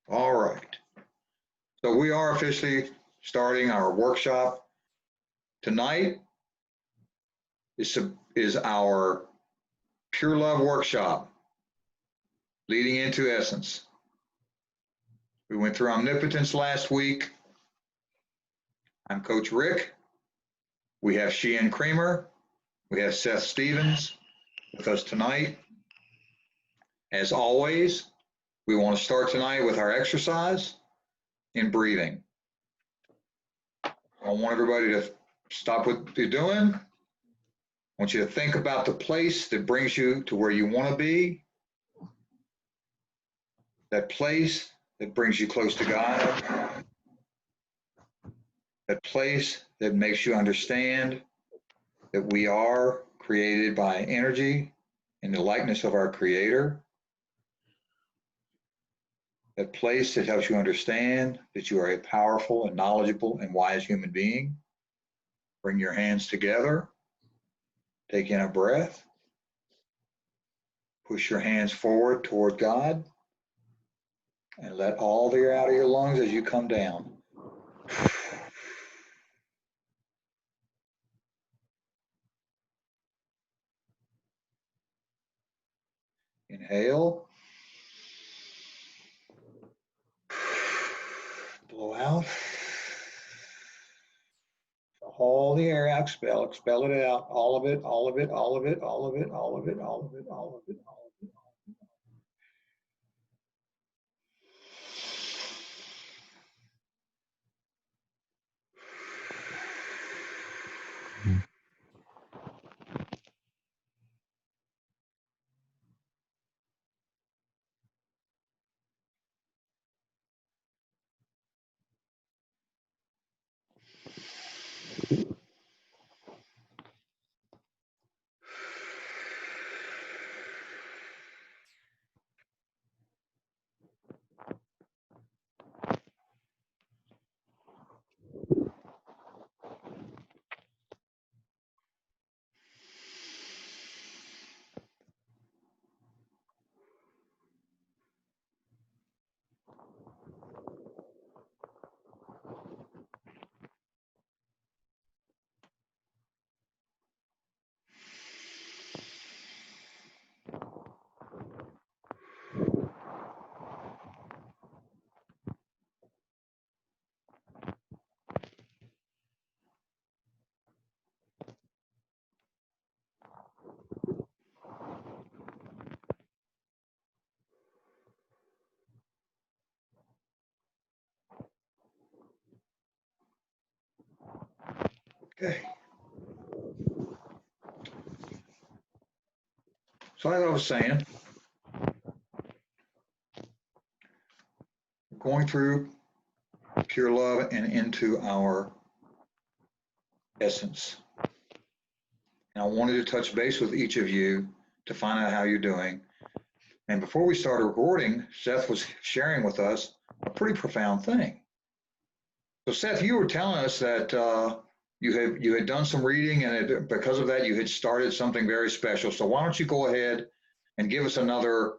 All right. So we are officially starting our workshop. Tonight is our Pure Love workshop leading into Essence. We went through Omnipotence last week. I'm Coach Rick. We have Sheehan Creamer. We have Seth Stevens with us tonight. As always, we want to start tonight with our exercise in breathing. I want everybody to stop what you're doing. I want you to think about the place that brings you to where you want to be, that place that brings you close to God, that place that makes you understand that we are created by energy in the likeness of our Creator, that place that helps you understand that you are a powerful and knowledgeable and wise human being. Bring your hands together, take in a breath, push your hands forward toward God, and let all the air out of your lungs as you come down. Inhale, blow out. All the air out, expel it out, all of it, all of it, all of it, all of it, all of it, all of it, all of it, all of it. Okay. So as I was saying, going through pure love and into our essence. And I wanted to touch base with each of you to find out how you're doing. And before we started recording, Seth was sharing with us a pretty profound thing. So Seth, you were telling us that you had done some reading, and because of that, you had started something very special. So why don't you go ahead and give us another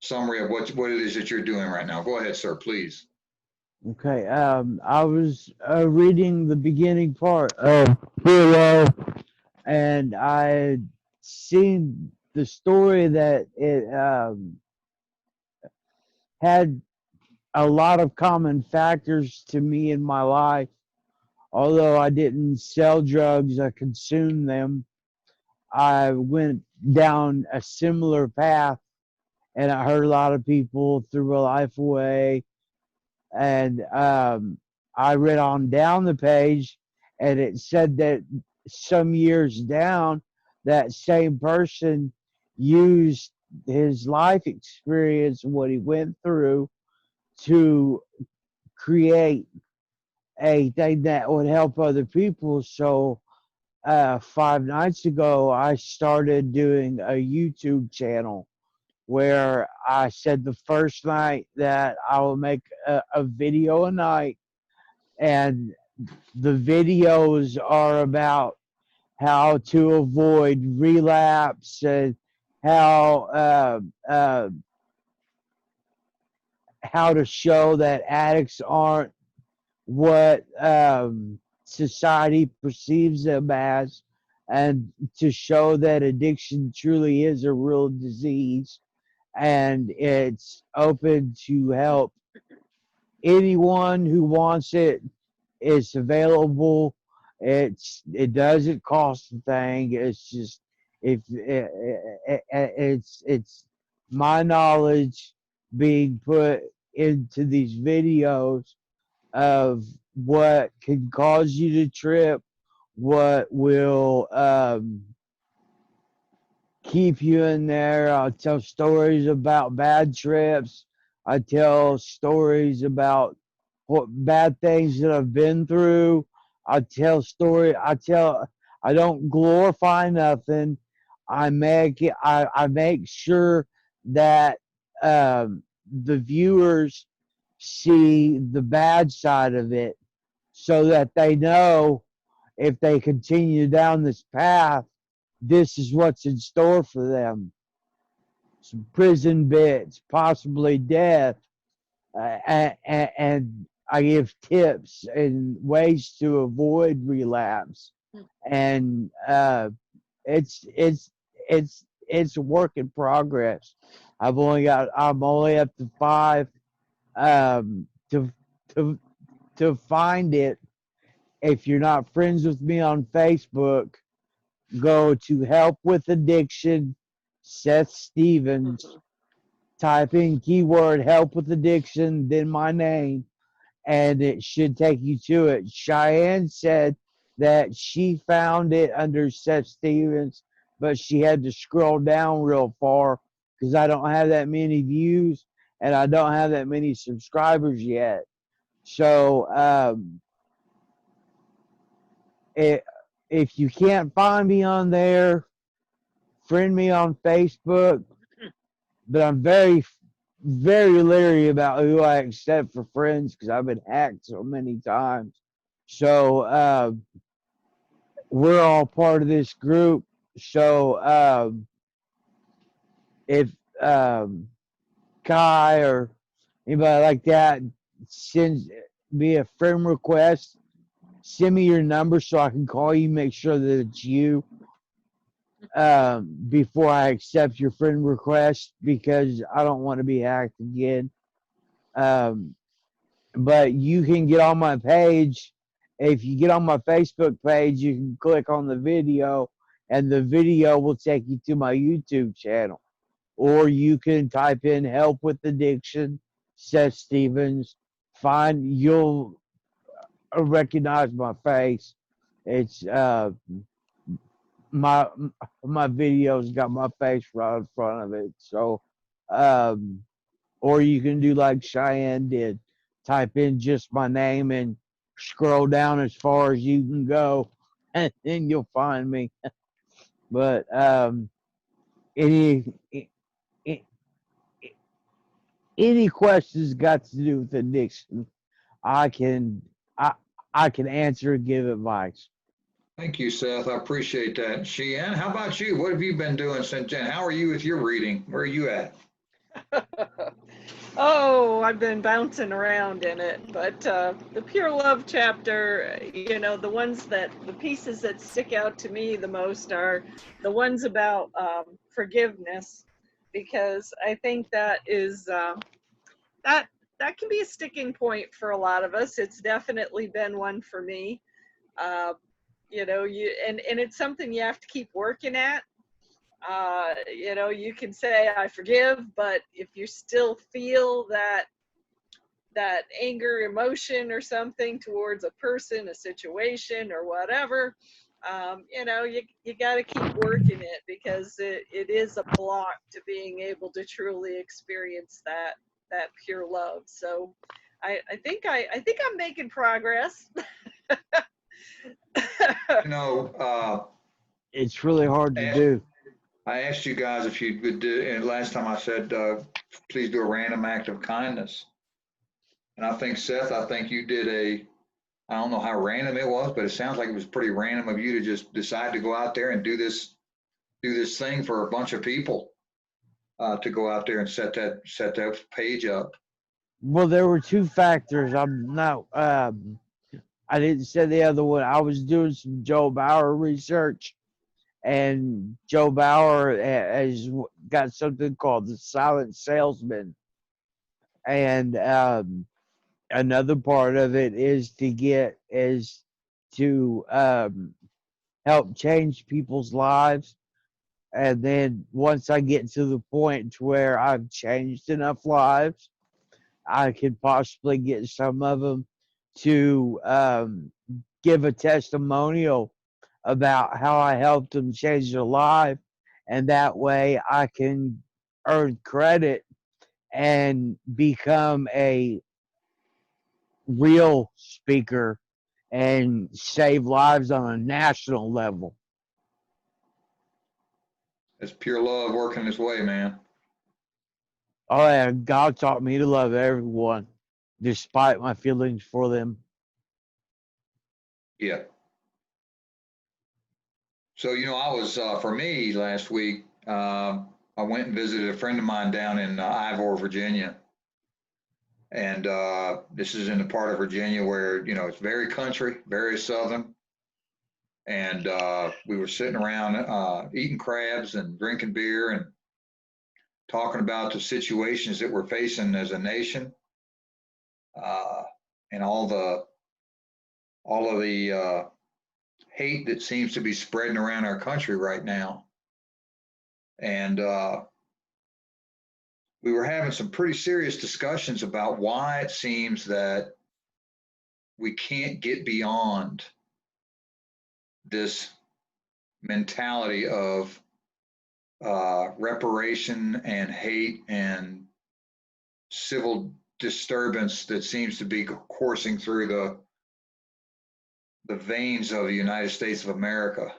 summary of what it is that you're doing right now? Go ahead, sir, please. Okay, I was reading the beginning part of Pure Love, and I seen the story that it had a lot of common factors to me in my life. Although I didn't sell drugs, I consumed them. I went down a similar path, and I heard a lot of people threw a life away. And I read on down the page, and it said that some years down, that same person used his life experience, what he went through, to create a thing that would help other people. So 5 nights ago, I started doing a YouTube channel where I said the first night that I will make a video a night, and the videos are about how to avoid relapse and how how to show that addicts aren't what society perceives them as, and to show that addiction truly is a real disease and it's open to help anyone who wants it. It's available. It doesn't cost a thing. It's just if it's my knowledge being put into these videos of what can cause you to trip, what will keep you in there. I'll tell stories about bad trips. I tell stories about what bad things that I've been through. I tell story. I don't glorify nothing. I make sure that the viewers see the bad side of it so that they know if they continue down this path, this is what's in store for them. Some prison bits, possibly death, and I give tips and ways to avoid relapse. And it's it's a work in progress. I'm only up to 5. Um, to to to find it, if you're not friends with me on Facebook, go to Help with Addiction, Seth Stevens, type in keyword Help with Addiction, then my name, and it should take you to it. Cheyenne said that she found it under Seth Stevens, but she had to scroll down real far because I don't have that many views and I don't have that many subscribers yet. So if you can't find me on there, friend me on Facebook. But I'm very, very leery about who I accept for friends because I've been hacked so many times. So we're all part of this group. So if Kai or anybody like that sends me a friend request, send me your number so I can call you, make sure that it's you before I accept your friend request because I don't want to be hacked again. But you can get on my page. If you get on my Facebook page, you can click on the video, and the video will take you to my YouTube channel. Or you can type in "Help with Addiction," Seth Stevens. You'll recognize my face. It's my video's got my face right in front of it. So, or you can do like Cheyenne did, type in just my name and scroll down as far as you can go, and then you'll find me. But any any questions got to do with addiction, I can I I can answer and give advice. Thank you, Seth. I appreciate that. Sheehan, how about you? What have you been doing since then? How are you with your reading? Where are you at? Oh, I've been bouncing around in it, but the pure love chapter, the pieces that stick out to me the most are the ones about forgiveness, because I think that is that can be a sticking point for a lot of us. It's definitely been one for me. Uh, and it's something you have to keep working at. You can say I forgive, but if you still feel that anger emotion or something towards a person, a situation, or whatever, you got to keep working it, because it is a block to being able to truly experience that pure love. So I think I'm making progress. You know, It's really hard to do. I asked you guys if you would do, and last time I said, please do a random act of kindness. And I think, Seth, I think you did I don't know how random it was, but it sounds like it was pretty random of you to just decide to go out there and do this thing for a bunch of people, to go out there and set that page up. Well, there were two factors. I'm not. I didn't say the other one. I was doing some Joe Bauer research, and Joe Bauer has got something called the silent salesman, and another part of it is to help change people's lives. And then once I get to the point where I've changed enough lives, I could possibly get some of them to give a testimonial about how I helped them change their life. And that way I can earn credit and become a real speaker and save lives on a national level. It's pure love working its way, man. Oh, yeah, God taught me to love everyone despite my feelings for them. Yeah. So, I was, for me last week, I went and visited a friend of mine down in Ivor, Virginia. And this is in the part of Virginia where, it's very country, very southern. And we were sitting around eating crabs and drinking beer and talking about the situations that we're facing as a nation, and all of the hate that seems to be spreading around our country right now. And we were having some pretty serious discussions about why it seems that we can't get beyond this mentality of reparation and hate and civil disturbance that seems to be coursing through the veins of the United States of America.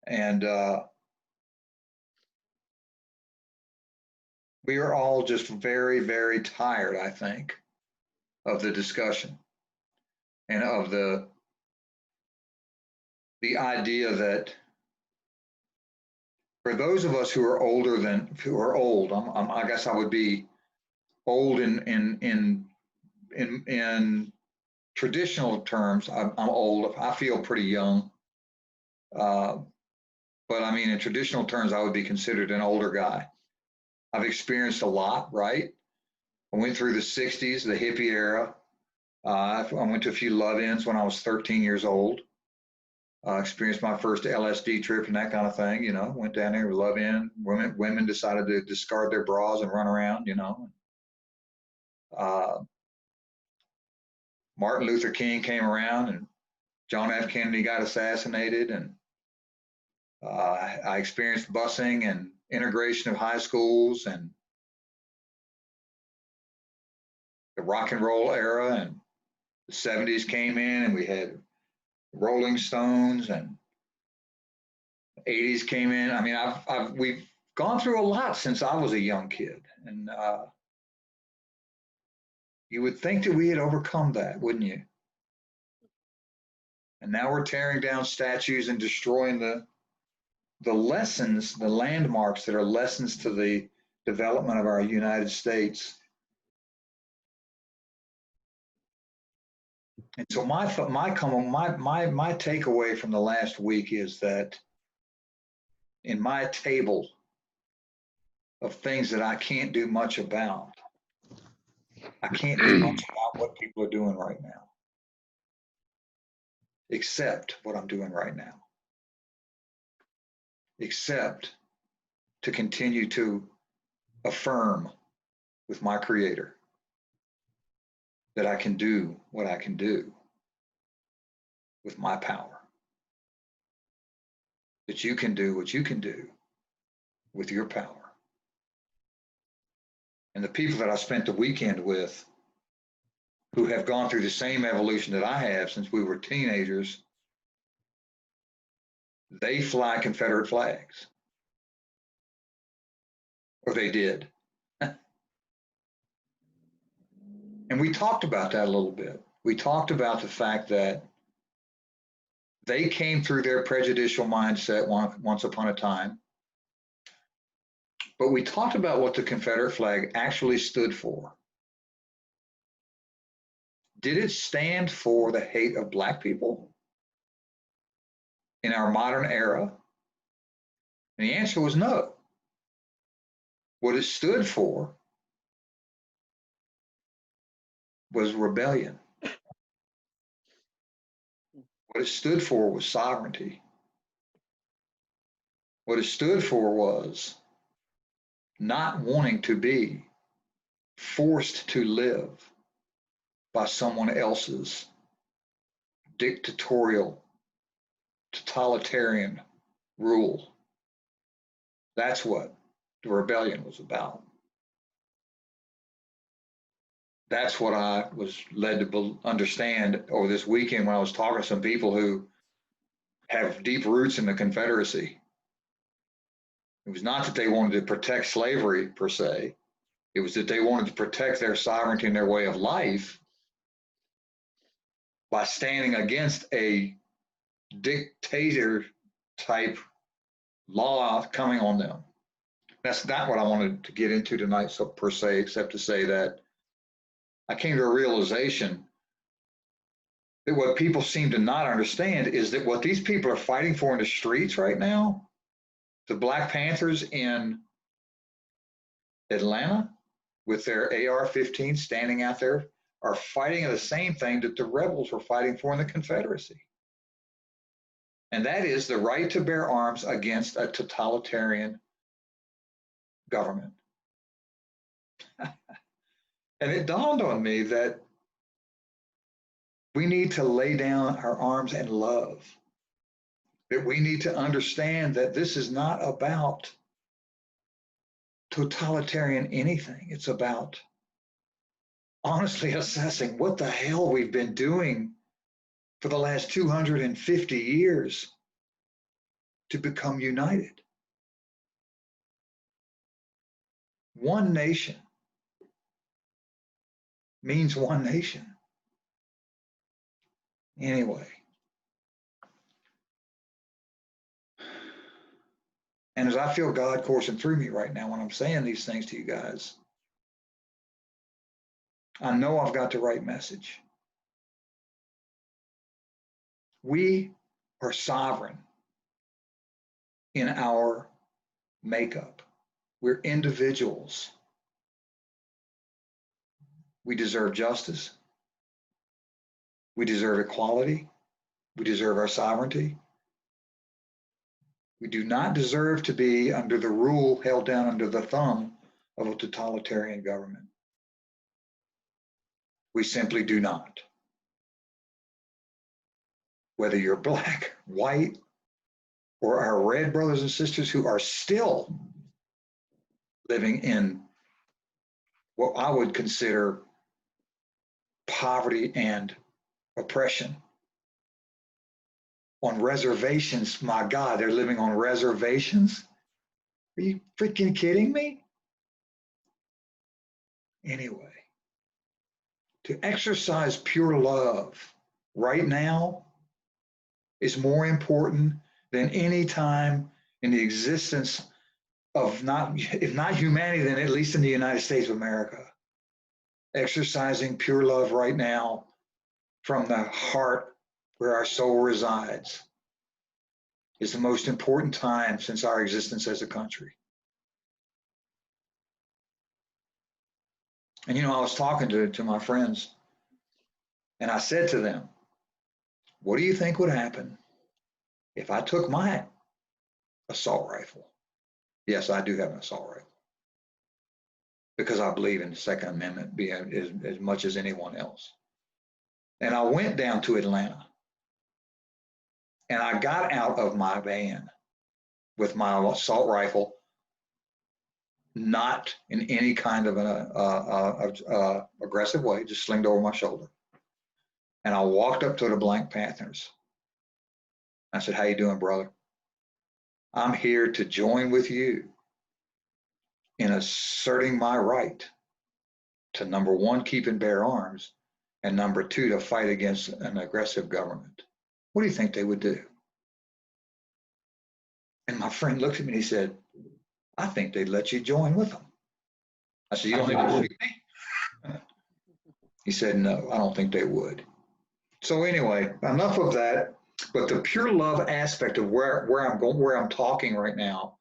And we are all just very, very tired, I think, of the discussion and of the idea that for those of us who are old, I guess I would be old in traditional terms. I'm old. I feel pretty young, but I mean, in traditional terms, I would be considered an older guy. I've experienced a lot, right? I went through the 60s, the hippie era. I went to a few love-ins when I was 13 years old. Experienced my first LSD trip and that kind of thing, went down there, love-in. Women decided to discard their bras and run around, Martin Luther King came around and John F. Kennedy got assassinated. And I experienced busing and integration of high schools and the rock and roll era, and the 70s came in and we had Rolling Stones, and 80s came in. I mean, we've gone through a lot since I was a young kid, and you would think that we had overcome that, wouldn't you? And now we're tearing down statues and destroying the lessons, the landmarks that are lessons to the development of our United States. And so my takeaway from the last week is that in my table of things that I can't do much about, I can't do much about what people are doing right now, except what I'm doing right now, except to continue to affirm with my Creator that I can do what I can do with my power, that you can do what you can do with your power. And the people that I spent the weekend with, who have gone through the same evolution that I have since we were teenagers, they fly Confederate flags. Or they did. And we talked about that a little bit. We talked about the fact that they came through their prejudicial mindset once upon a time. But we talked about what the Confederate flag actually stood for. Did it stand for the hate of Black people in our modern era? And the answer was no. What it stood for was rebellion. What it stood for was sovereignty. What it stood for was not wanting to be forced to live by someone else's dictatorial, totalitarian rule. That's what the rebellion was about. That's what I was led to understand over this weekend when I was talking to some people who have deep roots in the Confederacy. It was not that they wanted to protect slavery per se. It was that they wanted to protect their sovereignty and their way of life by standing against a dictator type law coming on them. That's not what I wanted to get into tonight, so per se, except to say that I came to a realization that what people seem to not understand is that what these people are fighting for in the streets right now, the Black Panthers in Atlanta with their AR-15 standing out there, are fighting the same thing that the rebels were fighting for in the Confederacy. And that is the right to bear arms against a totalitarian government. And it dawned on me that we need to lay down our arms and love. That we need to understand that this is not about totalitarian anything. It's about honestly assessing what the hell we've been doing for the last 250 years to become united. One nation means one nation. Anyway. And as I feel God coursing through me right now when I'm saying these things to you guys, I know I've got the right message. We are sovereign in our makeup. We're individuals. We deserve justice. We deserve equality. We deserve our sovereignty. We do not deserve to be under the rule held down under the thumb of a totalitarian government. We simply do not. Whether you're Black, white, or our red brothers and sisters who are still living in what I would consider poverty and oppression. On reservations, my God, they're living on reservations? Are you freaking kidding me? Anyway, to exercise pure love right now is more important than any time in the existence of if not humanity, then at least in the United States of America. Exercising pure love right now from the heart where our soul resides is the most important time since our existence as a country. And you know, I was talking to my friends and I said to them, what do you think would happen if I took my assault rifle? Yes, I do have an assault rifle because I believe in the Second Amendment being as much as anyone else. And I went down to Atlanta and I got out of my van with my assault rifle, not in any kind of an aggressive way, just slinged over my shoulder. And I walked up to the Black Panthers. I said, how you doing, brother? I'm here to join with you in asserting my right to, number one, keep and bear arms, and number two, to fight against an aggressive government. What do you think they would do? And my friend looked at me and he said, I think they'd let you join with them. I said, you don't think they would? He said, no, I don't think they would. So anyway, enough of that. But the pure love aspect of where I'm going, where I'm talking right now,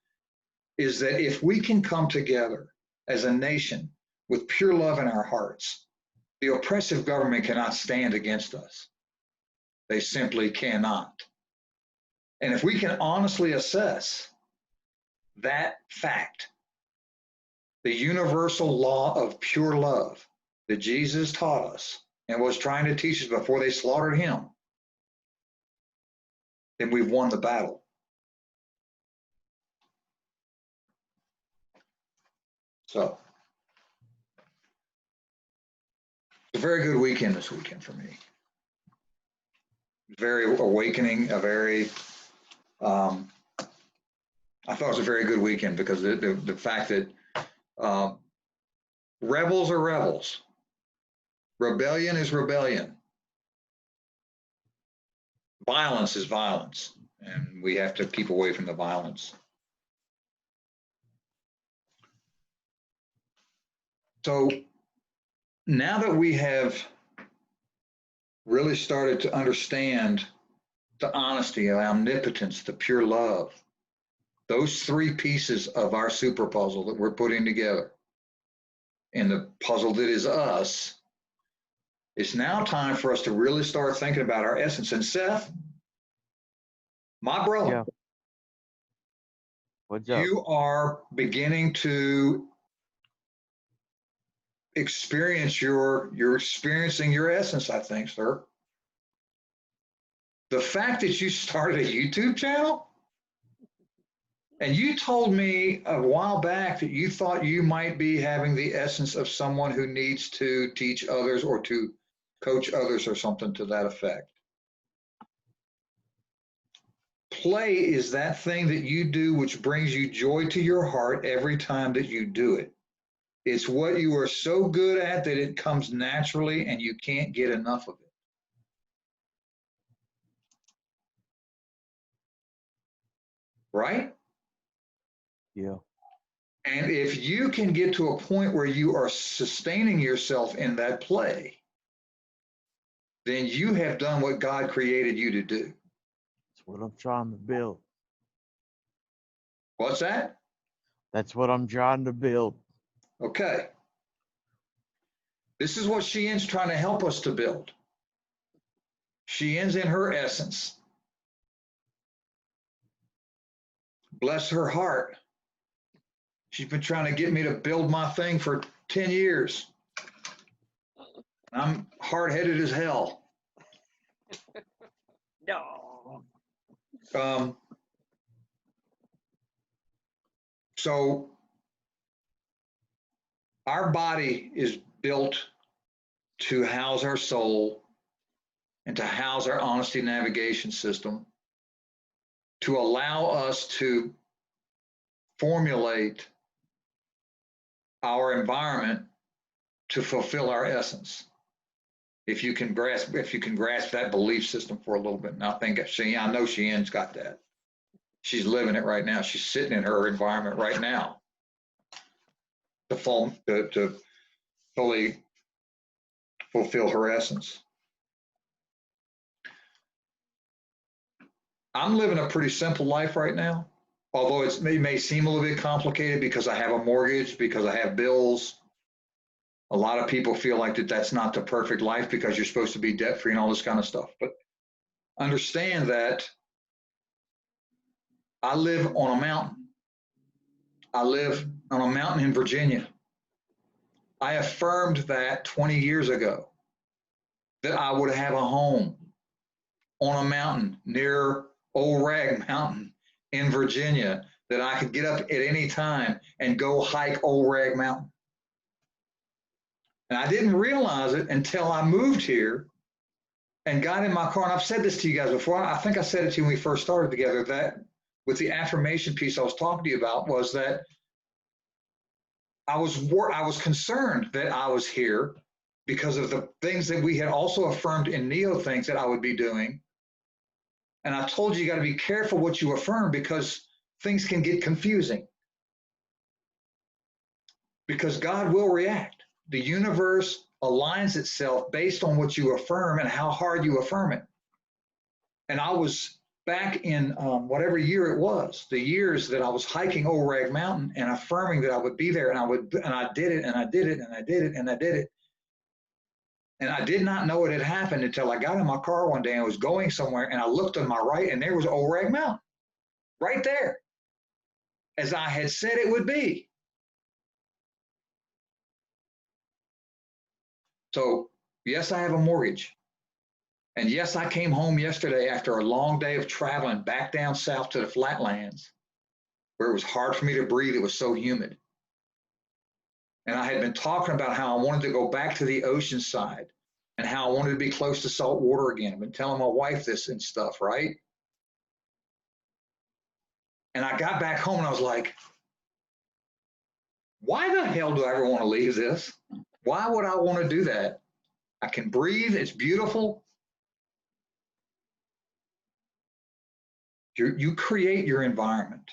is that if we can come together as a nation with pure love in our hearts, the oppressive government cannot stand against us. They simply cannot. And if we can honestly assess that fact, the universal law of pure love that Jesus taught us and was trying to teach us before they slaughtered him, then we've won the battle. So, it's a very good weekend this weekend for me. Very awakening, I thought it was a very good weekend because the fact that rebels are rebels. Rebellion is rebellion. Violence is violence, and we have to keep away from the violence. So now that we have really started to understand the honesty, the omnipotence, the pure love, those three pieces of our super puzzle that we're putting together, and the puzzle that is us, it's now time for us to really start thinking about our essence. And Seth, my brother, Yeah. What's up? you are beginning to experience you're experiencing your essence, I think, sir. The fact that you started a YouTube channel, and you told me a while back that you thought you might be having the essence of someone who needs to teach others or to coach others or something to that effect. Play is that thing that you do which brings you joy to your heart every time that you do it. It's what you are so good at that it comes naturally and you can't get enough of it. Right? Yeah. And if you can get to a point where you are sustaining yourself in that play, then you have done what God created you to do. That's what I'm trying to build. What's that? That's what I'm trying to build. Okay. This is what Sheehan's trying to help us to build. Sheehan's in her essence. Bless her heart. She's been trying to get me to build my thing for 10 years. I'm hard-headed as hell. No. So our body is built to house our soul and to house our honesty navigation system, to allow us to formulate our environment to fulfill our essence. If you can grasp that belief system for a little bit. And I think I know Sheehan's got that. She's living it right now. She's sitting in her environment right now to fully fulfill her essence. I'm living a pretty simple life right now, although it may seem a little bit complicated because I have a mortgage, because I have bills. A lot of people feel like that's not the perfect life because you're supposed to be debt-free and all this kind of stuff. But understand that I live on a mountain. I live on a mountain in Virginia. I affirmed that 20 years ago, that I would have a home on a mountain near Old Rag Mountain in Virginia, that I could get up at any time and go hike Old Rag Mountain. And I didn't realize it until I moved here and got in my car. And I've said this to you guys before. I think I said it to you when we first started together, that with the affirmation piece I was talking to you about was that I was concerned that I was here because of the things that we had also affirmed in Neo things that I would be doing. And I told you, you got to be careful what you affirm because things can get confusing. because God will react. The universe aligns itself based on what you affirm and how hard you affirm it. And I was back in whatever year it was, the years that I was hiking Old Rag Mountain and affirming that I would be there, and I did it, and I did it, and I did it, and I did it. And I did not know it had happened until I got in my car one day and was going somewhere, and I looked to my right, and there was Old Rag Mountain right there, as I had said it would be. So, yes, I have a mortgage. And yes, I came home yesterday after a long day of traveling back down south to the flatlands, where it was hard for me to breathe. It was so humid. And I had been talking about how I wanted to go back to the ocean side and how I wanted to be close to salt water again. I've been telling my wife this and stuff, right? And I got back home and I was like, why the hell do I ever want to leave this? Why would I want to do that? I can breathe. It's beautiful. You create your environment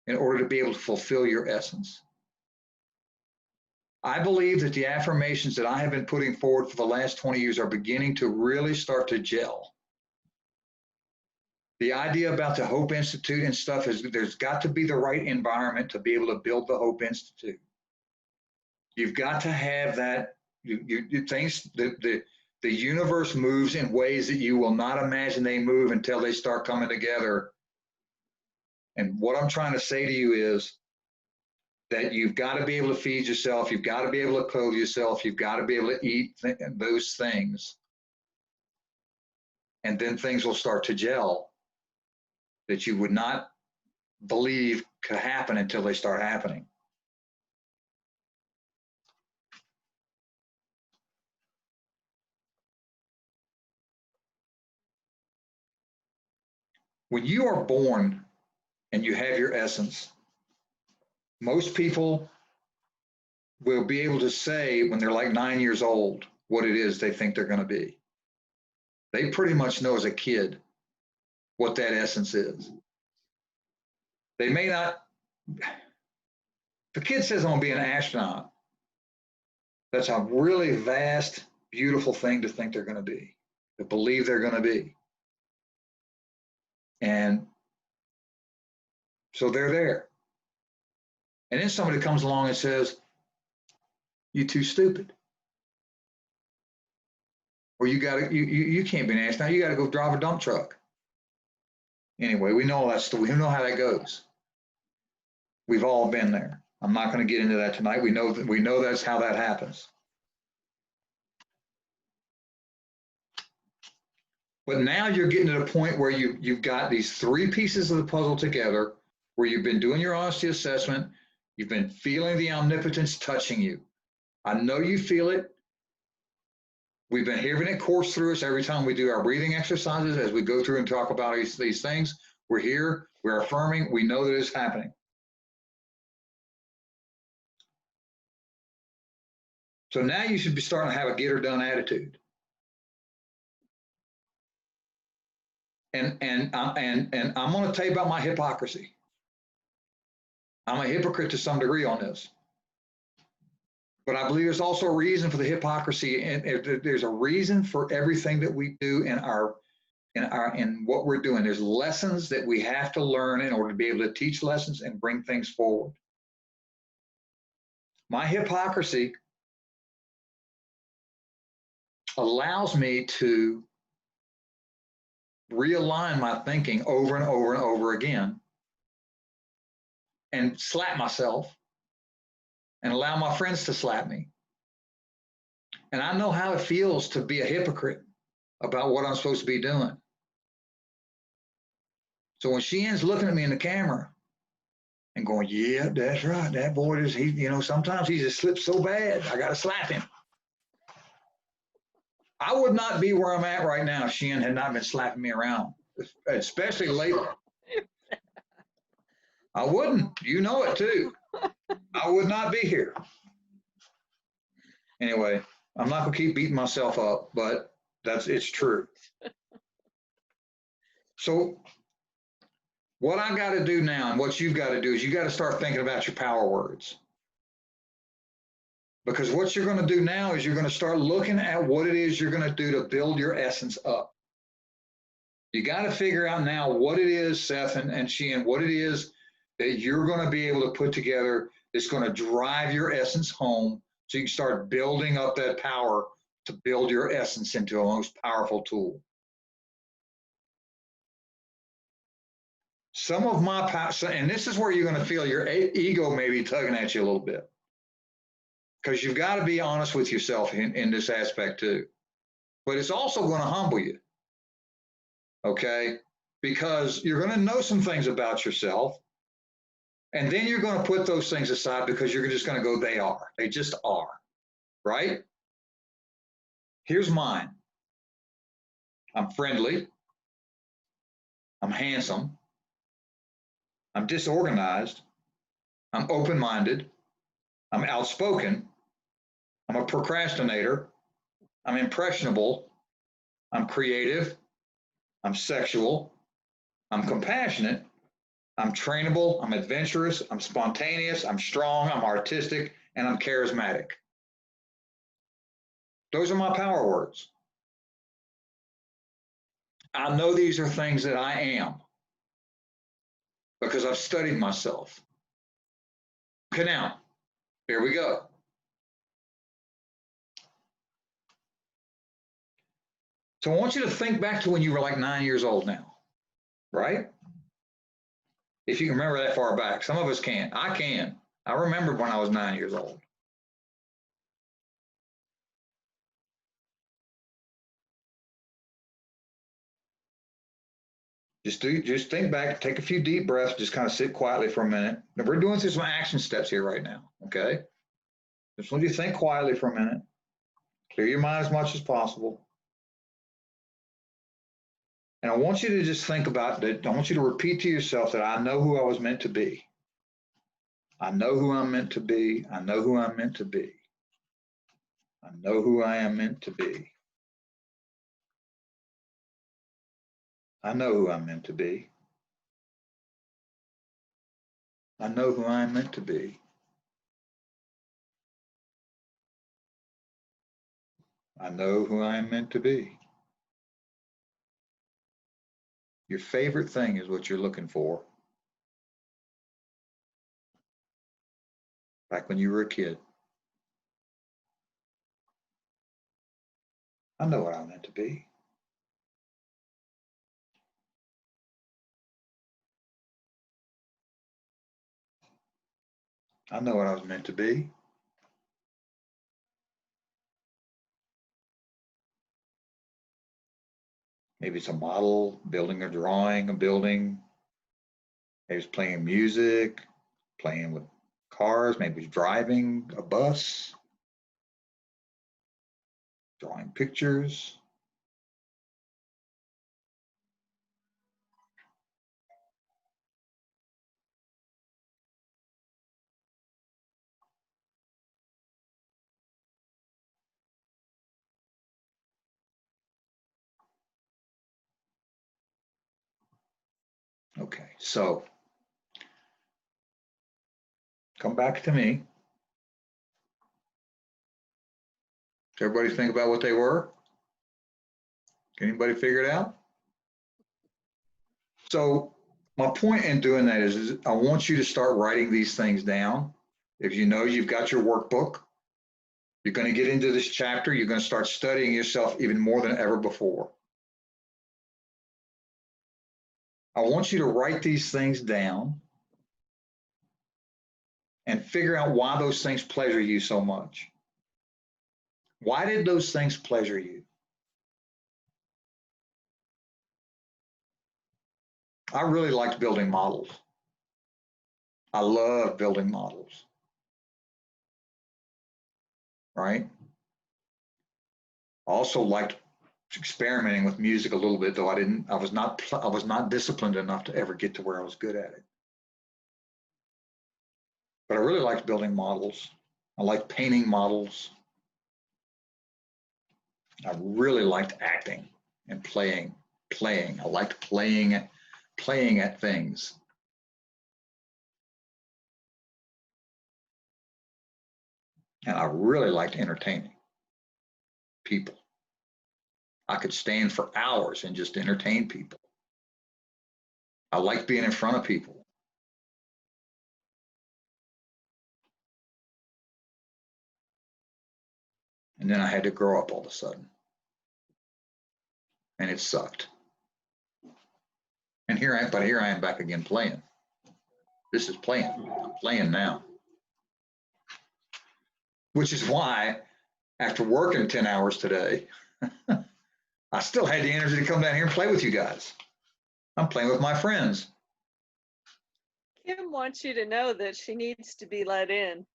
in order to be able to fulfill your essence. I believe that the affirmations that I have been putting forward for the last 20 years are beginning to really start to gel. The idea about the Hope Institute and stuff is there's got to be the right environment to be able to build the Hope Institute. You've got to have that. The universe moves in ways that you will not imagine they move until they start coming together. And what I'm trying to say to you is that you've got to be able to feed yourself. You've got to be able to clothe yourself. You've got to be able to eat those things. And then things will start to gel that you would not believe could happen until they start happening. When you are born and you have your essence, most people will be able to say when they're like 9 years old what it is they think they're going to be. They pretty much know as a kid what that essence is. They may not, if a kid says, I'm going to be an astronaut, that's a really vast, beautiful thing to think they're going to be, to believe they're going to be. And so they're there. And then somebody comes along and says, you're too stupid. Or you can't be an astronaut, you got to go drive a dump truck. Anyway, we know that story. We know how that goes. We've all been there. I'm not going to get into that tonight. We know that's how that happens. But now you're getting to the point where you've got these three pieces of the puzzle together, where you've been doing your honesty assessment, you've been feeling the omnipotence touching you. I know you feel it. We've been hearing it course through us every time we do our breathing exercises, as we go through and talk about these things. We're here, we're affirming, we know that it's happening. So now you should be starting to have a get her done attitude. And I'm going to tell you about my hypocrisy. I'm a hypocrite to some degree on this. But I believe there's also a reason for the hypocrisy, and there's a reason for everything that we do in what we're doing. There's lessons that we have to learn in order to be able to teach lessons and bring things forward. My hypocrisy allows me to realign my thinking over and over and over again and slap myself and allow my friends to slap me. And I know how it feels to be a hypocrite about what I'm supposed to be doing. So when she ends looking at me in the camera and going, yeah, that's right, that boy is, sometimes he just slips so bad, I got to slap him. I would not be where I'm at right now if Sheehan had not been slapping me around, especially lately. I wouldn't. You know it too. I would not be here. Anyway, I'm not going to keep beating myself up, but it's true. So what I got to do now and what you've got to do is you got to start thinking about your power words. Because what you're going to do now is you're going to start looking at what it is you're going to do to build your essence up. You got to figure out now what it is, Seth and Sheehan, what it is that you're going to be able to put together that's going to drive your essence home so you can start building up that power to build your essence into a most powerful tool. Some of my power, and this is where you're going to feel your ego maybe tugging at you a little bit, because you've got to be honest with yourself in this aspect too. But it's also going to humble you, okay? Because you're going to know some things about yourself, and then you're going to put those things aside because you're just going to go, they are. They just are, right? Here's mine. I'm friendly. I'm handsome. I'm disorganized. I'm open-minded. I'm outspoken. I'm a procrastinator. I'm impressionable. I'm creative. I'm sexual. I'm compassionate. I'm trainable. I'm adventurous. I'm spontaneous. I'm strong. I'm artistic. And I'm charismatic. Those are my power words. I know these are things that I am because I've studied myself. Okay, now, here we go. So I want you to think back to when you were like 9 years old now, right? If you can remember that far back. Some of us can't. I can. I remembered when I was 9 years old. Just think back, take a few deep breaths, just kind of sit quietly for a minute. Now we're doing through some action steps here right now, okay? Just want you to think quietly for a minute. Clear your mind as much as possible. And I want you to just think about that. I want you to repeat to yourself that I know who I was meant to be. I know who I'm meant to be. I know who I'm meant to be. I know who I am meant to be. I know who I'm meant to be. I know who I'm meant to be. I know who I am meant to be. Your favorite thing is what you're looking for. Back when you were a kid. I know what I'm meant to be. I know what I was meant to be. Maybe it's a model, building or drawing a building. Maybe it's playing music, playing with cars. Maybe it's driving a bus, drawing pictures. Okay, so come back to me. Everybody think about what they were? Can anybody figure it out? So my point in doing that is I want you to start writing these things down. If you know you've got your workbook, you're going to get into this chapter, you're going to start studying yourself even more than ever before. I want you to write these things down and figure out why those things pleasure you so much. Why did those things pleasure you? I really liked building models. I love building models, right? I also liked experimenting with music a little bit, though I was not disciplined enough to ever get to where I was good at it. But I really liked building models. I liked painting models. I really liked acting and playing. I liked playing at things. And I really liked entertaining people. I could stand for hours and just entertain people. I liked being in front of people. And then I had to grow up all of a sudden. And it sucked. And here I am back again playing. This is playing. I'm playing now. Which is why, after working 10 hours today, I still had the energy to come down here and play with you guys. I'm playing with my friends. Kim wants you to know that she needs to be let in.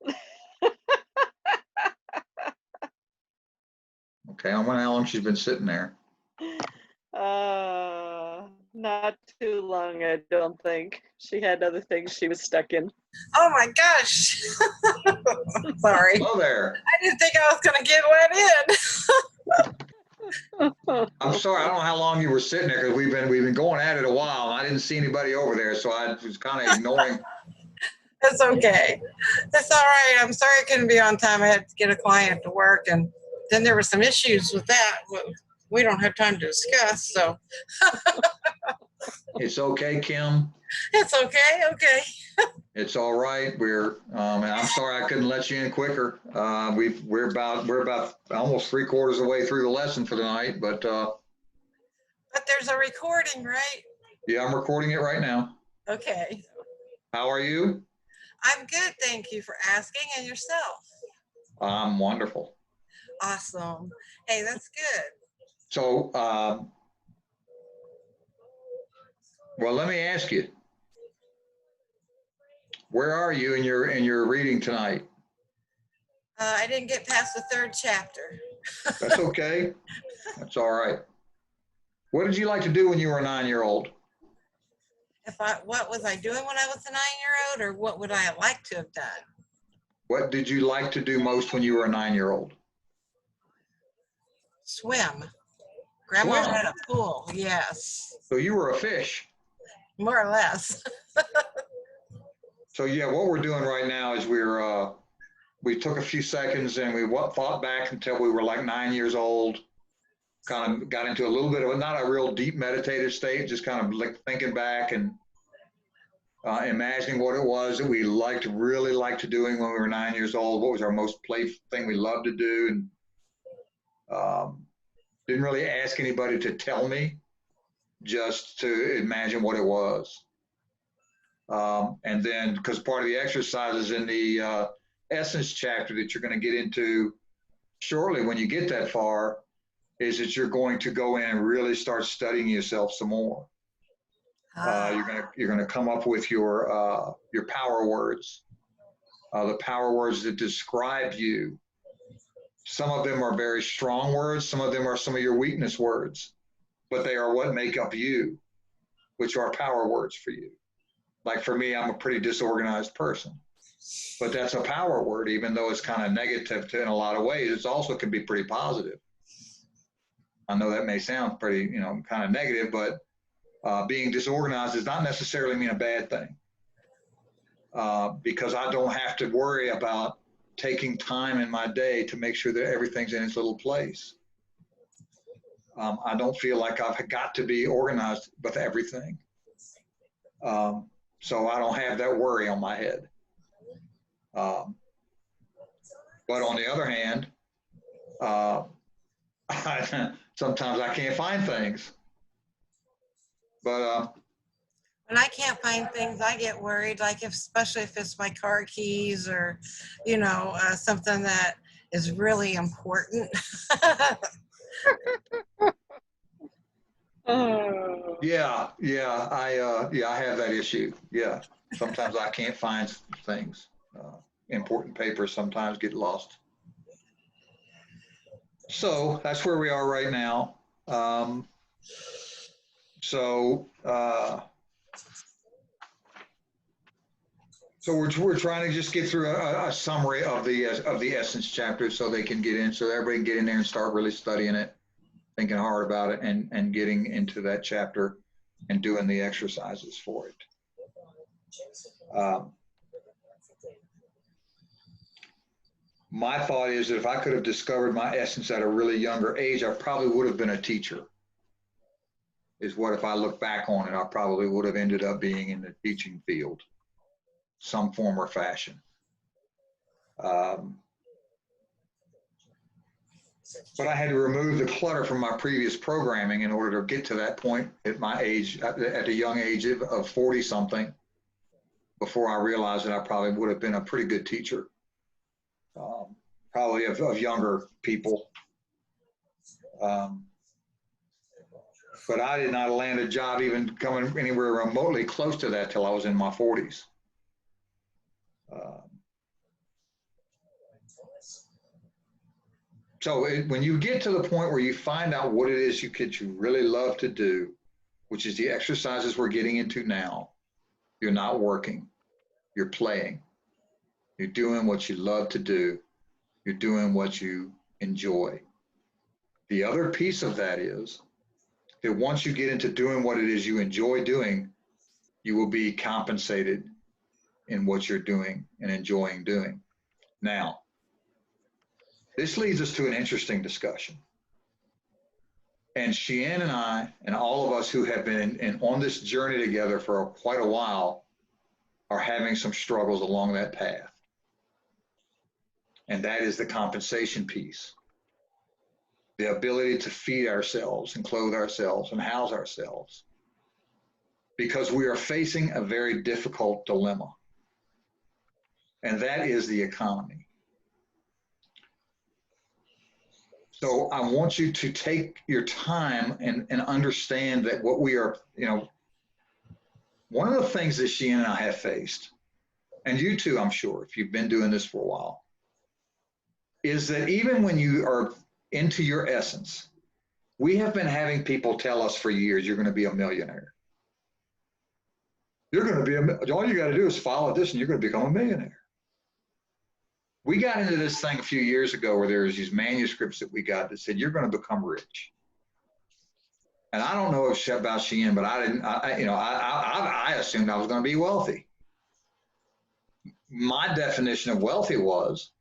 Okay, I wonder how long she's been sitting there. Not too long, I don't think. She had other things she was stuck in. Oh my gosh. Sorry. Hello there. I didn't think I was going to get let in. I'm sorry, I don't know how long you were sitting there because we've been going at it a while. And I didn't see anybody over there, so I was kind of ignoring. That's okay. That's all right. I'm sorry I couldn't be on time. I had to get a client to work, and then there were some issues with that. We don't have time to discuss, so. It's okay, Kim. It's okay. Okay. It's all right. And I'm sorry I couldn't let you in quicker. We're about almost 3/4 of the way through the lesson for the night, but But there's a recording, right? yeah, I'm recording it right now. Okay. How are you? I'm good. Thank you for asking. And yourself? I'm wonderful. Awesome. Hey, that's good. So, well, let me ask you, where are you in your reading tonight? I didn't get past the 3rd chapter. That's okay. That's all right. What did you like to do when you were a 9-year-old? What was I doing when I was a 9-year-old, or what would I like to have done? What did you like to do most when you were a 9-year-old? Swim. Grandma Swim. had a pool. Yes, So you were a fish. more or less. So yeah, what we're doing right now is we took a few seconds and we thought back until we were like 9 years old, kind of got into a little bit of not a real deep meditative state, just kind of like thinking back and imagining what it was that we really liked doing when we were 9 years old. What was our most playful thing we loved to do, and didn't really ask anybody to tell me, just to imagine what it was. And then, because part of the exercises in the Essence chapter that you're going to get into shortly when you get that far, is that you're going to go in and really start studying yourself some more. You're gonna come up with your power words, the power words that describe you. Some of them are very strong words. Some of them are some of your weakness words, but they are what make up you, which are power words for you. Like for me, I'm a pretty disorganized person, but that's a power word, even though it's kind of negative in a lot of ways. It also can be pretty positive. I know that may sound pretty, kind of negative, but being disorganized does not necessarily mean a bad thing, because I don't have to worry about taking time in my day to make sure that everything's in its little place. I don't feel like I've got to be organized with everything. So I don't have that worry on my head. But on the other hand, sometimes I can't find things. But When I can't find things, I get worried, especially if it's my car keys or, something that is really important. Oh. yeah, I have that issue. Yeah, sometimes I can't find things. Important papers sometimes get lost. So that's where we are right now. So we're trying to just get through a summary of the Essence chapter, so they can get in, so everybody can get in there and start really studying it, thinking hard about it, and getting into that chapter and doing the exercises for it. my thought is that if I could have discovered my essence at a really younger age, I probably would have been a teacher. Is what if I look back on it, I probably would have ended up being in the teaching field, some form or fashion. But I had to remove the clutter from my previous programming in order to get to that point at my age, at a young age of 40 something, before I realized that I probably would have been a pretty good teacher, probably of younger people. But I did not land a job even coming anywhere remotely close to that till I was in my 40s. So when you get to the point where you find out what it is you really love to do, which is the exercises we're getting into now, you're not working, you're playing. You're doing what you love to do. You're doing what you enjoy. The other piece of that is that once you get into doing what it is you enjoy doing, you will be compensated in what you're doing and enjoying doing. Now, this leads us to an interesting discussion. And Sheehan and I, and all of us who have been on this journey together for quite a while, are having some struggles along that path. And that is the compensation piece. The ability to feed ourselves and clothe ourselves and house ourselves. Because we are facing a very difficult dilemma. And that is the economy. So I want you to take your time and understand that what we are, one of the things that Sheehan and I have faced, and you too, I'm sure, if you've been doing this for a while, is that even when you are into your essence, we have been having people tell us for years, you're going to be a millionaire. You're going to be, all you got to do is follow this and you're going to become a millionaire. We got into this thing a few years ago where there's these manuscripts that we got that said, you're going to become rich. And I don't know about Sheehan, but I assumed I was going to be wealthy. My definition of wealthy was,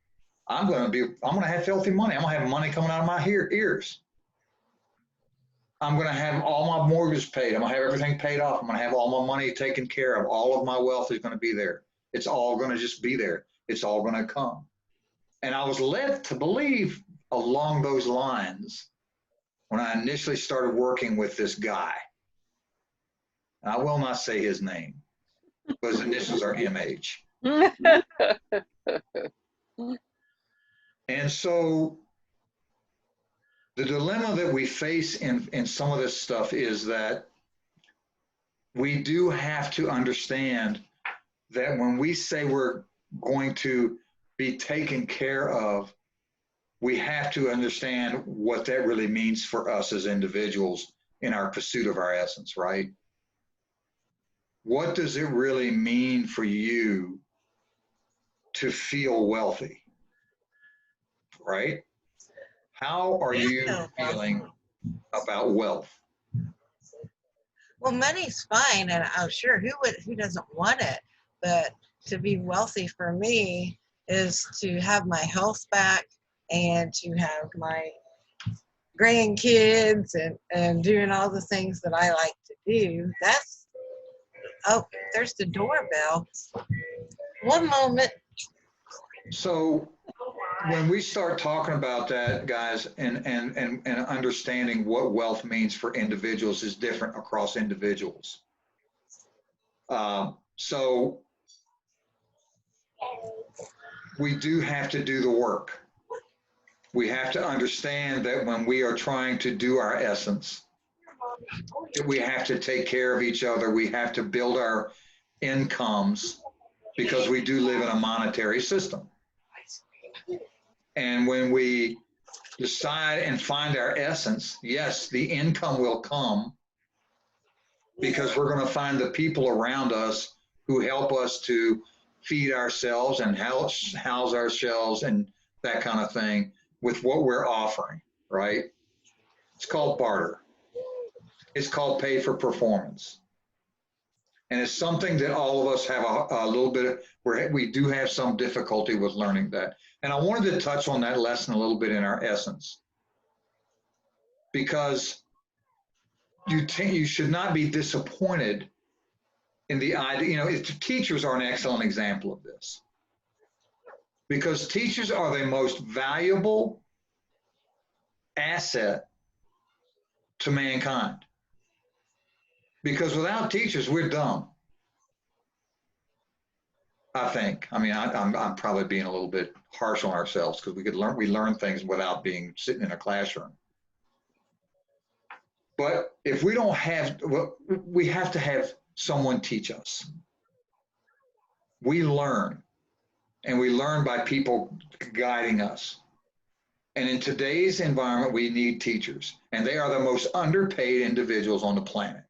I'm going to have filthy money. I'm going to have money coming out of my ears. I'm going to have all my mortgage paid. I'm going to have everything paid off. I'm going to have all my money taken care of. All of my wealth is going to be there. It's all going to just be there. It's all going to come. And I was led to believe along those lines when I initially started working with this guy. And I will not say his name, but his initials are MH. And so the dilemma that we face in some of this stuff is that we do have to understand that when we say we're going to be taken care of, we have to understand what that really means for us as individuals in our pursuit of our essence, right? What does it really mean for you to feel wealthy, right? How are you feeling about wealth? Well, money's fine, and I'm sure who doesn't want it? But to be wealthy for me is to have my health back and to have my grandkids and doing all the things that I like to do. There's the doorbell. One moment. So when we start talking about that, guys, and understanding what wealth means for individuals is different across individuals. So we do have to do the work. We have to understand that when we are trying to do our essence, that we have to take care of each other. We have to build our incomes because we do live in a monetary system. And when we decide and find our essence, yes, the income will come because we're going to find the people around us who help us to feed ourselves and house ourselves and that kind of thing with what we're offering, right? It's called barter. It's called pay for performance. And it's something that all of us have a little bit of, where we do have some difficulty with learning that. And I wanted to touch on that lesson a little bit in our essence, because you should not be disappointed in the idea. You know, teachers are an excellent example of this, because teachers are the most valuable asset to mankind. Because without teachers, we're dumb. I think. I mean, I'm probably being a little bit harsh on ourselves, because we learn things without being sitting in a classroom. But if we don't have, well, we have to have someone teach us. We learn, and we learn by people guiding us. And in today's environment, we need teachers, and they are the most underpaid individuals on the planet,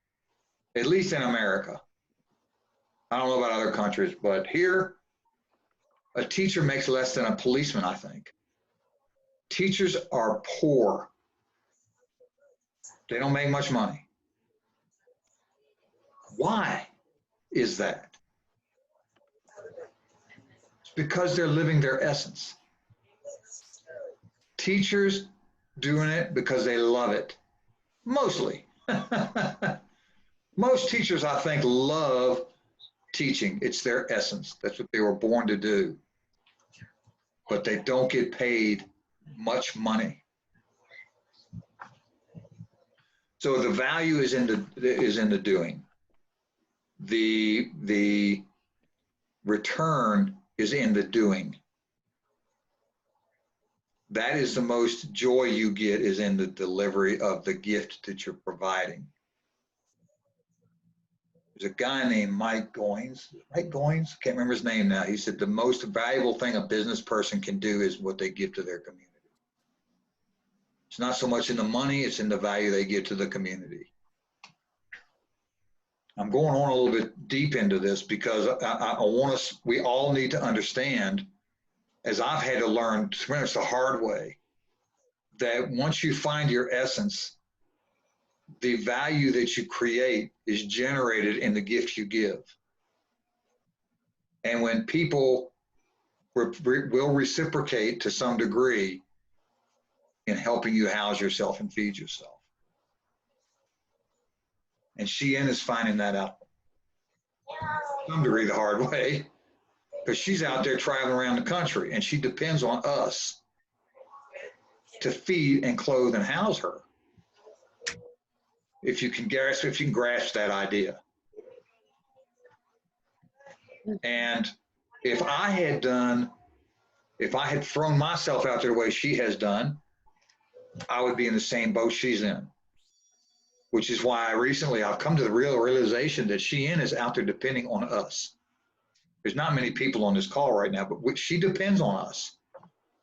at least in America. I don't know about other countries, but here, a teacher makes less than a policeman, I think. Teachers are poor. They don't make much money. Why is that? It's because they're living their essence. Teachers doing it because they love it, mostly. Most teachers, I think, love teaching. It's their essence. That's what they were born to do. But they don't get paid much money. So the value is in the doing. The return is in the doing. That is the most joy you get, is in the delivery of the gift that you're providing. There's a guy named Mike Goins. Mike Goins? Can't remember his name now. He said the most valuable thing a business person can do is what they give to their community. It's not so much in the money, it's in the value they give to the community. I'm going on a little bit deep into this because I want us, we all need to understand, as I've had to learn the hard way, that once you find your essence, the value that you create is generated in the gift you give. And when people will reciprocate to some degree in helping you house yourself and feed yourself. And Shein is finding that out to some degree the hard way, because she's out there traveling around the country, and she depends on us to feed and clothe and house her. If you can grasp that idea. And if I had thrown myself out there the way she has done, I would be in the same boat she's in. Which is why I've come to the realization that Shein is out there depending on us. There's not many people on this call right now, but she depends on us.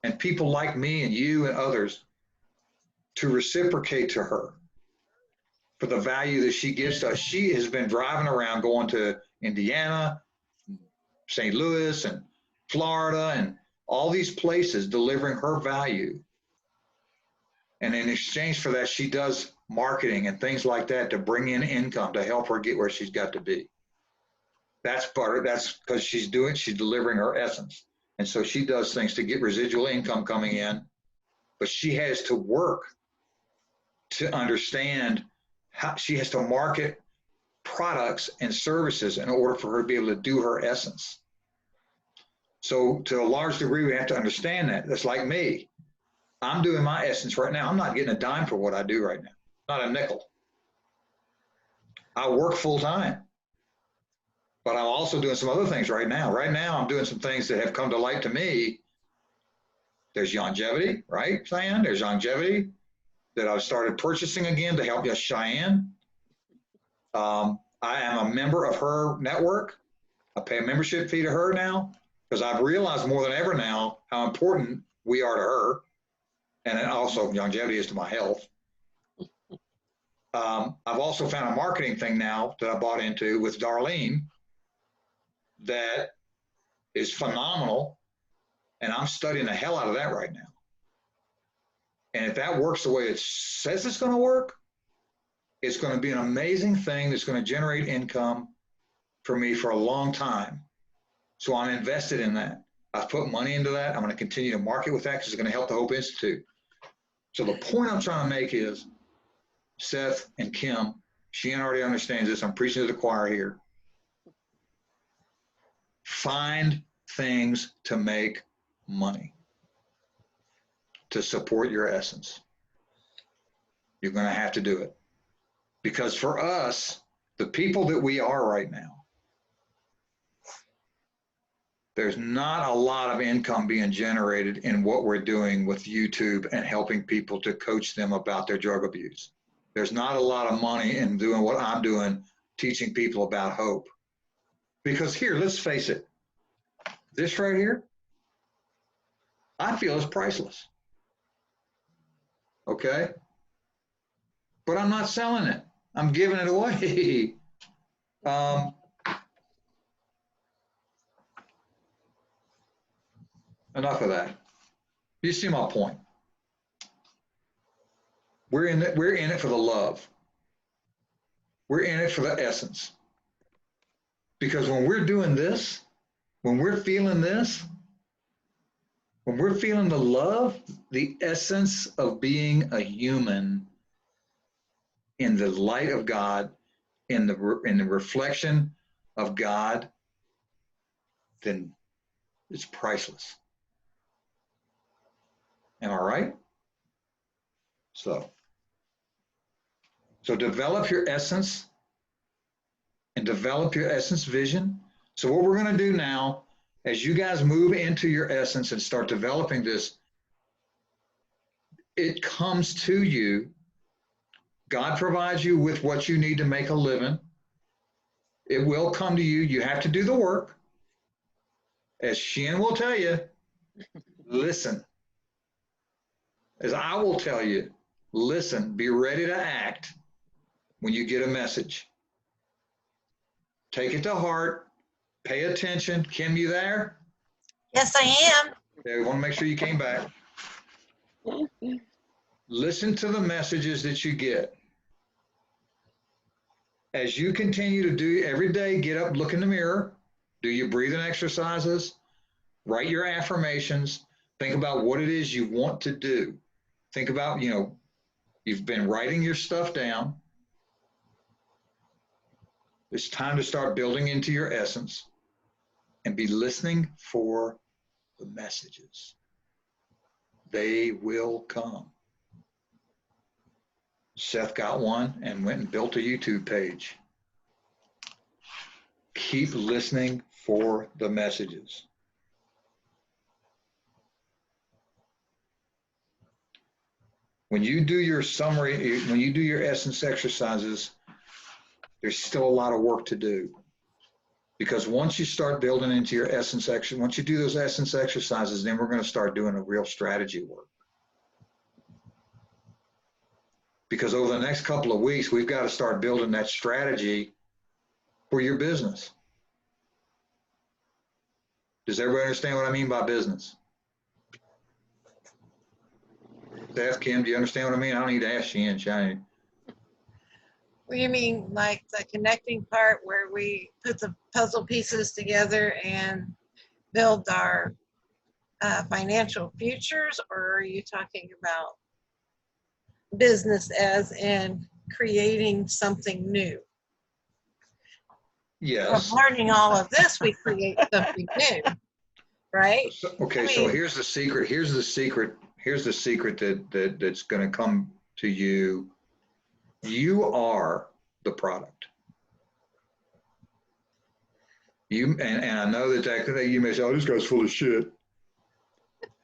And people like me and you and others to reciprocate to her for the value that she gives to us. She has been driving around, going to Indiana, St. Louis, and Florida, and all these places, delivering her value. And in exchange for that, she does marketing and things like that to bring in income to help her get where she's got to be. That's because she's delivering her essence. And so she does things to get residual income coming in, but she has to work to understand how she has to market products and services in order for her to be able to do her essence. So to a large degree, we have to understand that. That's like me. I'm doing my essence right now. I'm not getting a dime for what I do right now. Not a nickel. I work full time, but I'm also doing some other things right now. Right now, I'm doing some things that have come to light to me. There's longevity, right, Cheyenne? There's longevity that I've started purchasing again to help Cheyenne. I am a member of her network. I pay a membership fee to her now because I've realized more than ever now how important we are to her. And then also longevity is to my health. I've also found a marketing thing now that I bought into with Darlene that is phenomenal. And I'm studying the hell out of that right now. And if that works the way it says it's going to work, it's going to be an amazing thing that's going to generate income for me for a long time. So I'm invested in that. I've put money into that. I'm going to continue to market with that because it's going to help the Hope Institute. So the point I'm trying to make is, Seth and Kim, Sheehan already understands this. I'm preaching to the choir here. Find things to make money to support your essence. You're going to have to do it. Because for us, the people that we are right now, there's not a lot of income being generated in what we're doing with YouTube and helping people to coach them about their drug abuse. There's not a lot of money in doing what I'm doing, teaching people about hope. Because here, let's face it, this right here, I feel is priceless. Okay? But I'm not selling it. I'm giving it away. Enough of that. You see my point. We're in it for the love. We're in it for the essence. Because when we're doing this, when we're feeling this, when we're feeling the love, the essence of being a human in the light of God, in the reflection of God, then it's priceless. Am I right? So develop your essence and develop your essence vision. So what we're going to do now, as you guys move into your essence and start developing this, it comes to you. God provides you with what you need to make a living. It will come to you. You have to do the work. As Sheehan will tell you, listen. As I will tell you, listen, be ready to act when you get a message. Take it to heart. Pay attention. Kim, you there? Yes, I am. Okay, we want to make sure you came back. Listen to the messages that you get. As you continue to do every day, get up, look in the mirror, do your breathing exercises, write your affirmations, think about what it is you want to do. Think about, you've been writing your stuff down. It's time to start building into your essence and be listening for the messages. They will come. Seth got one and went and built a YouTube page. Keep listening for the messages. When you do your summary, when you do your essence exercises, there's still a lot of work to do. Because once you start building into your essence action, once you do those essence exercises, then we're going to start doing a real strategy work. Because over the next couple of weeks, we've got to start building that strategy for your business. Does everybody understand what I mean by business? Seth, Kim, do you understand what I mean? I don't need to ask Sheehan, Shiny. Well, you mean like the connecting part where we put the puzzle pieces together and build our financial futures, or are you talking about business as in creating something new? Yes. From learning all of this, we create something new, right? Okay, so here's the secret. Here's the secret that's going to come to you. You are the product. And I know that you may say, "Oh, this guy's full of shit."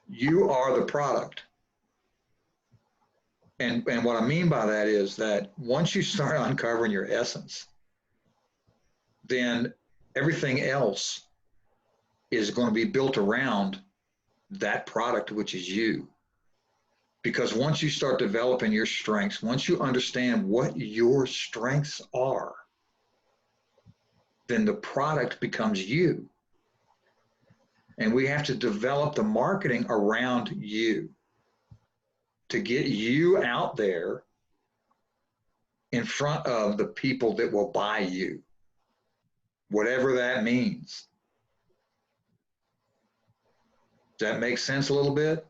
You are the product. And what I mean by that is that once you start uncovering your essence, then everything else is going to be built around that product, which is you. Because once you start developing your strengths, once you understand what your strengths are, then the product becomes you. And we have to develop the marketing around you to get you out there in front of the people that will buy you. whatever that means. Does that make sense a little bit?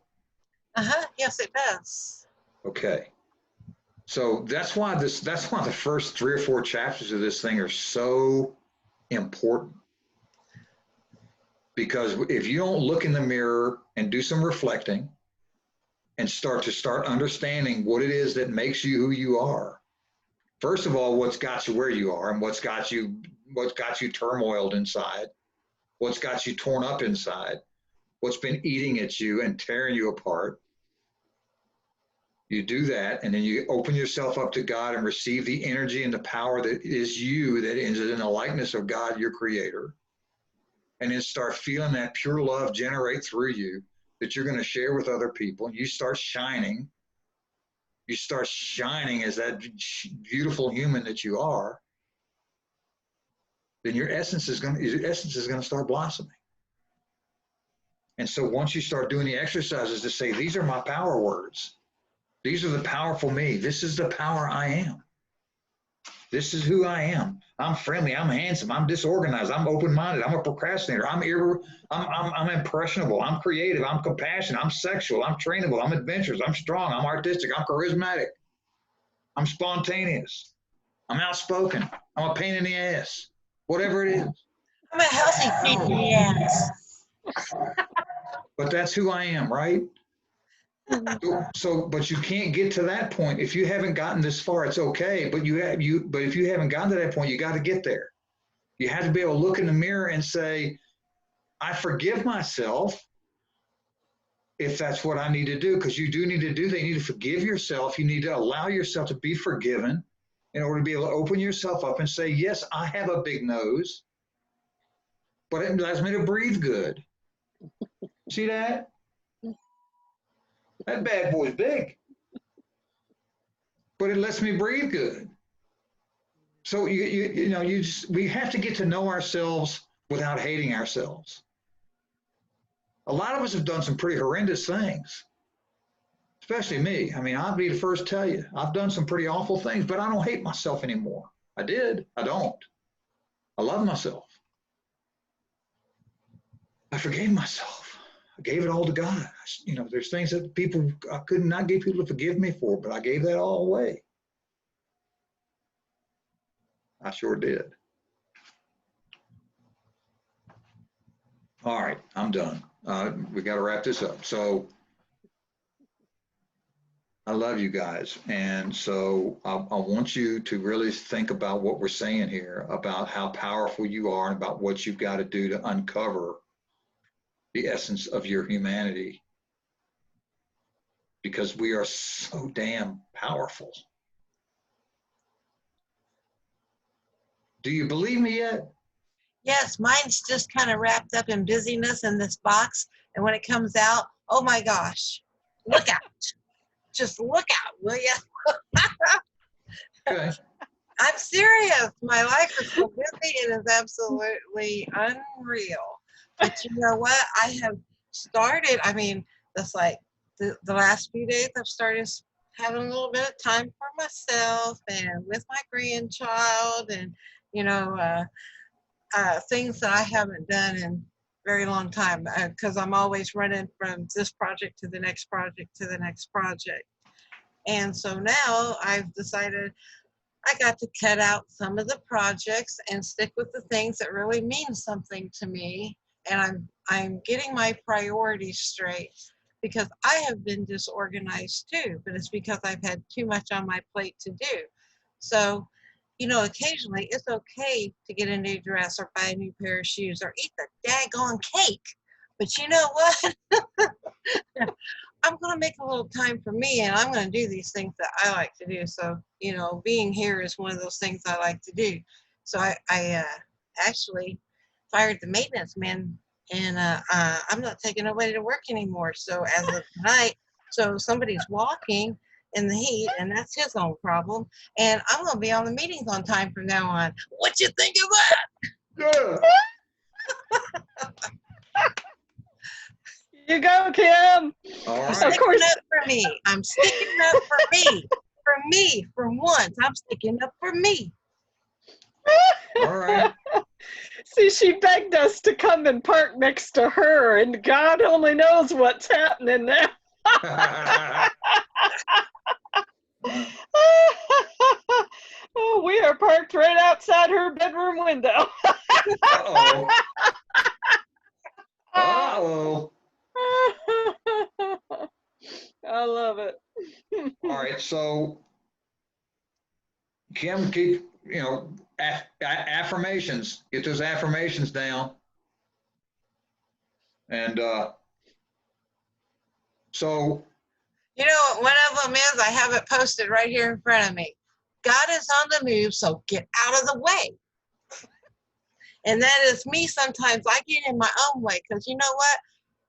Yes, it does. Okay. So that's why the first 3 or 4 chapters of this thing are so important. Because if you don't look in the mirror and do some reflecting and start understanding what it is that makes you who you are. First of all, what's got you where you are and what's got you turmoiled inside, what's got you torn up inside, what's been eating at you and tearing you apart. You do that, and then you open yourself up to God and receive the energy and the power that is you, that is in the likeness of God, your creator. And then start feeling that pure love generate through you that you're going to share with other people. You start shining. You start shining as that beautiful human that you are. Then your essence is going to start blossoming. And so once you start doing the exercises to say, these are my power words. These are the powerful me. This is the power I am. This is who I am. I'm friendly. I'm handsome. I'm disorganized. I'm open-minded. I'm a procrastinator. I'm impressionable. I'm creative. I'm compassionate. I'm sexual. I'm trainable. I'm adventurous. I'm strong. I'm artistic. I'm charismatic. I'm spontaneous. I'm outspoken. I'm a pain in the ass. Whatever it is. I'm a healthy pain in the ass. But that's who I am, right? But you can't get to that point if you haven't gotten this far. It's okay, but if you haven't gotten to that point, you got to get there. You have to be able to look in the mirror and say, I forgive myself if that's what I need to do, because you do need to do that. You need to forgive yourself. You need to allow yourself to be forgiven in order to be able to open yourself up and say, yes, I have a big nose, but it allows me to breathe good. See that? That bad boy's big, but it lets me breathe good. So we have to get to know ourselves without hating ourselves. A lot of us have done some pretty horrendous things, especially me. I mean, I'll be the first to tell you, I've done some pretty awful things, but I don't hate myself anymore. I did. I don't. I love myself. I forgave myself. I gave it all to God. There's things that I could not get people to forgive me for, but I gave that all away. I sure did. All right, I'm done. We got to wrap this up. So I love you guys. And so I want you to really think about what we're saying here, about how powerful you are and about what you've got to do to uncover the essence of your humanity, because we are so damn powerful. Do you believe me yet? Yes, mine's just kind of wrapped up in busyness in this box. And when it comes out, oh my gosh, look out. Just look out, will you? Okay. I'm serious. My life is so busy. It is absolutely unreal. But you know what? I have started, that's like the last few days I've started having a little bit of time for myself and with my grandchild and, things that I haven't done in a very long time, because I'm always running from this project to the next project to the next project. And so now I've decided I got to cut out some of the projects and stick with the things that really mean something to me. And I'm getting my priorities straight, because I have been disorganized too, but it's because I've had too much on my plate to do. So, occasionally it's okay to get a new dress or buy a new pair of shoes or eat the daggone cake. But you know what? I'm going to make a little time for me, and I'm going to do these things that I like to do. So, being here is one of those things I like to do. So I actually fired the maintenance man, and I'm not taking nobody to work anymore. So as of tonight, so somebody's walking in the heat, and that's his own problem. And I'm going to be on the meetings on time from now on. What you think of that? Yeah. You go, Kim. All I'm right. sticking Of course. up for me. I'm sticking up for me. For me, for once. I'm sticking up for me. All right. See, she begged us to come and park next to her, and God only knows what's happening now. Oh, we are parked right outside her bedroom window. Uh-oh. Uh-oh. I love it. All right, so Kim, keep, affirmations. Get those affirmations down. And so, You know, one of them is, I have it posted right here in front of me. God is on the move, so get out of the way. And that is me sometimes. I get in my own way because you know what?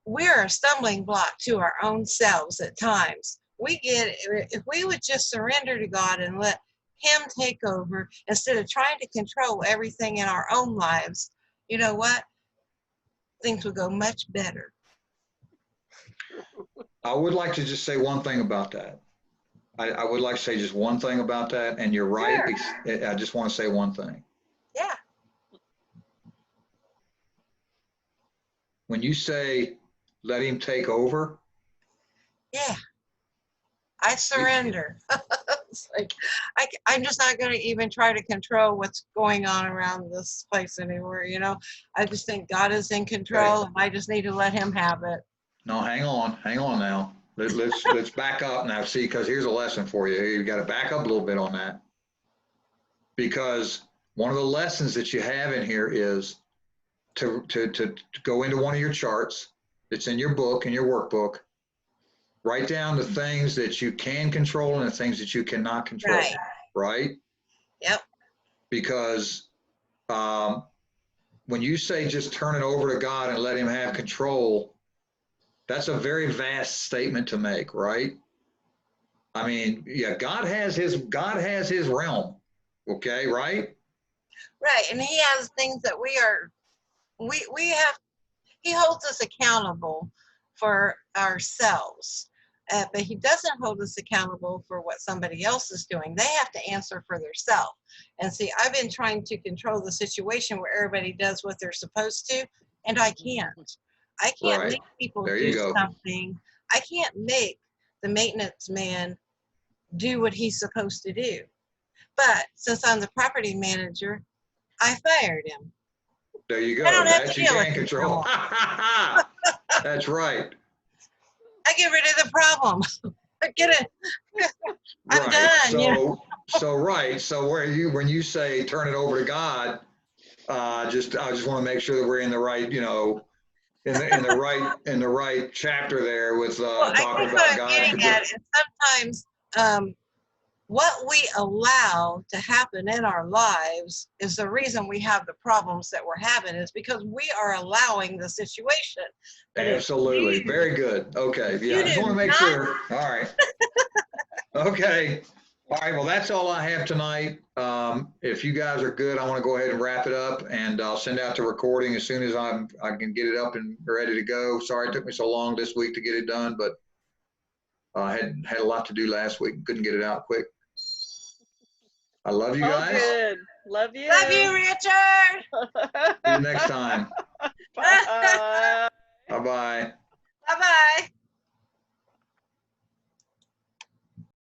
We're a stumbling block to our own selves at times. If we would just surrender to God and let Him take over instead of trying to control everything in our own lives, you know what? Things would go much better. I would like to just say one thing about that. I would like to say just one thing about that, and you're right. I just want to say one thing. Yeah. When you say let Him take over, Yeah. I surrender. It's like I'm just not going to even try to control what's going on around this place anymore. You know, I just think God is in control, and I just need to let Him have it. no, hang on now. Let's back up now. See, because here's a lesson for you. You got to back up a little bit on that, because one of the lessons that you have in here is to go into one of your charts. It's in your book, in your workbook. Write down the things that you can control and the things that you cannot control. Right. Right? Yep. Because when you say just turn it over to God and let Him have control, that's a very vast statement to make, right? I mean, yeah, God has his realm, okay, right? Right. And He has things that we have. He holds us accountable for ourselves. But He doesn't hold us accountable for what somebody else is doing. They have to answer for themselves. And see, I've been trying to control the situation where everybody does what they're supposed to, and I can't. I can't Right. make people There you do go. something. I can't make the maintenance man do what he's supposed to do. But since I'm the property manager, I fired him. There you I go. don't have That to you deal with can it control. anymore. That's right. I get rid of the problem. I get it. I'm Right. done. You know? So when you say turn it over to God, I just want to make sure that we're in the right, in the right chapter there with Well, I talking guess about what I'm God. getting at is sometimes what we allow to happen in our lives is the reason we have the problems that we're having, is because we are allowing the situation. But Absolutely. Very good. Okay. Yeah. I just want to make not, sure. All right. Okay. All right. Well, that's all I have tonight. If you guys are good, I want to go ahead and wrap it up, and I'll send out the recording as soon as I can get it up and ready to go. Sorry it took me so long this week to get it done, but I had a lot to do last week. Couldn't get it out quick. I love you Oh, guys. good. Love you. love you, Richard. See you next time. Bye. Bye-bye. Bye-bye.